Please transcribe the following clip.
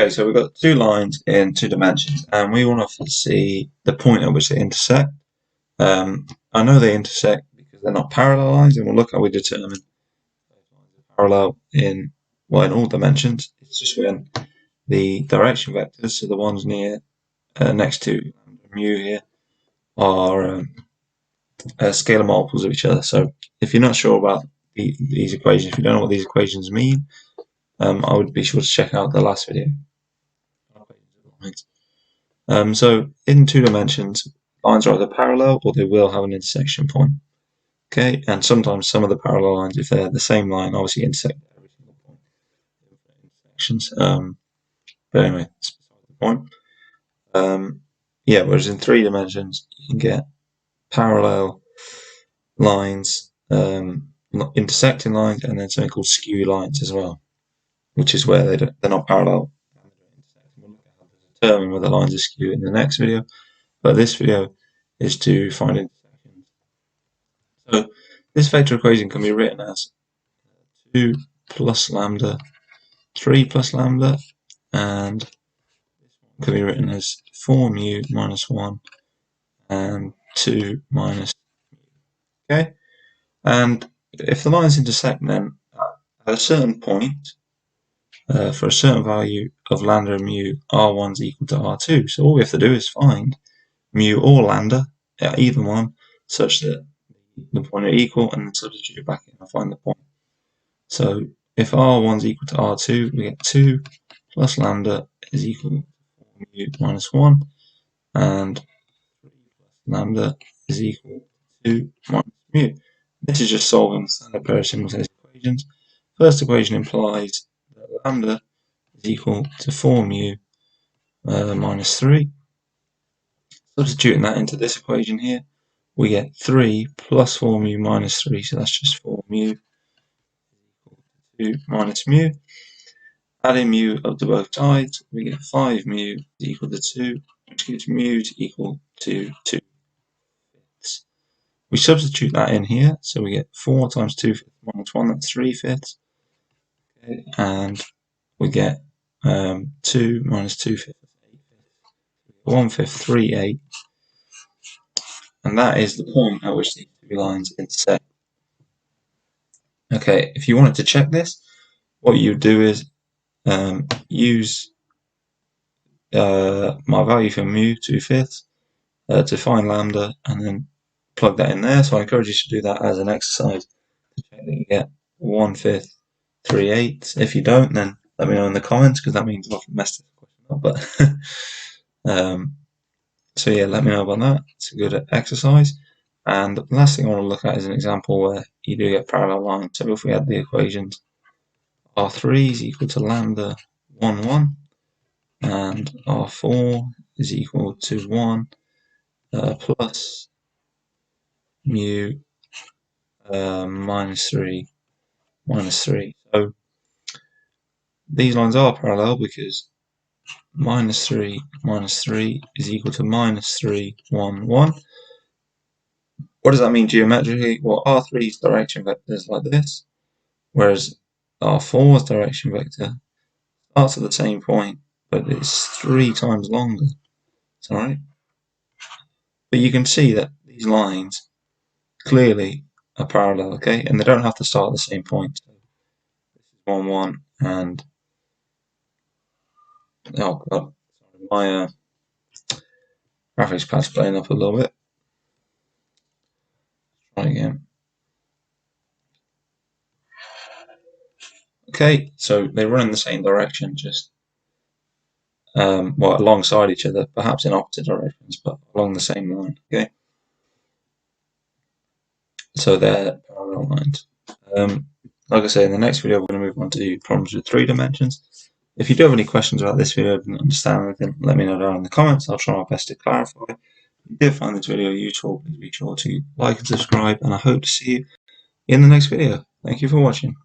Okay, so we've got two lines in two dimensions, and we want to see the point at which they intersect. I know they intersect because they're not parallel lines, and we'll look how we determine those lines are parallel in all dimensions. It's just when the direction vectors, so the ones next to mu here, are scalar multiples of each other. So if you're not sure about these equations, if you don't know what these equations mean, I would be sure to check out the last video. So in two dimensions, lines are either parallel or they will have an intersection point. Okay, and sometimes some of the parallel lines, if they're the same line, obviously intersect at every single point. Intersections. But anyway, that's beside the point. Yeah, whereas in three dimensions, you can get parallel lines, intersecting lines, and then something called skew lines as well, which is where they're not parallel. We'll look at how to determine whether lines are skew in the next video, but this video is to find intersections. So this vector equation can be written as 2 plus lambda, 3 plus lambda, and this one can be written as 4 mu minus 1 and 2 minus mu. Okay, and if the lines intersect, then at a certain point, for a certain value of lambda and mu, R1 is equal to R2. So all we have to do is find mu or lambda at either one, such that the point are equal, and then substitute it back in and find the point. So if R1 is equal to R2, we get 2 plus lambda is equal to 4 mu minus 1, and 3 plus lambda is equal to 2 minus mu. This is just solving standard pair of simultaneous equations. First equation implies that lambda is equal to 4 mu minus 3. Substituting that into this equation here, we get 3 plus 4 mu minus 3, so that's just 4 mu equal to 2 minus mu. Adding mu up to both sides, we get 5 mu is equal to 2, which gives mu to equal to 2 fifths. We substitute that in here, so we get 4 times 2 fifths minus 1, that's 3 fifths. Okay, and we get 2 minus 2 fifths, 8 fifths. 1 fifth, 3 8. And that is the point at which these two lines intersect. Okay, if you wanted to check this, what you do is use my value for mu, 2 fifths, to find lambda, and then plug that in there. So I encourage you to do that as an exercise to check that you get 1 fifth, 3 eighths. If you don't, then let me know in the comments, because that means I've messed this question up. But so yeah, let me know about that. It's a good exercise. And the last thing I want to look at is an example where you do get parallel lines. So if we had the equations R3 is equal to lambda 1 1 and R4 is equal to 1 plus mu minus 3 minus 3. So these lines are parallel because minus 3 is equal to minus 3 1 1. What does that mean geometrically? Well, R3's direction vector is like this, whereas R4's direction vector starts at the same point, but it's 3 times longer. It's alright. But you can see that these lines clearly are parallel, okay? And they don't have to start at the same point. So this is 1 1 and oh god, sorry, my graphics pad's playing up a little bit. Try again. Okay, so they run in the same direction, just well, alongside each other, perhaps in opposite directions, but along the same line. Okay, so they're parallel lines. Like I say, in the next video, we're going to move on to problems with 3 dimensions. If you do have any questions about this video, didn't understand anything, let me know down in the comments. I'll try my best to clarify. If you did find this video useful, please be sure to like and subscribe, and I hope to see you in the next video. Thank you for watching.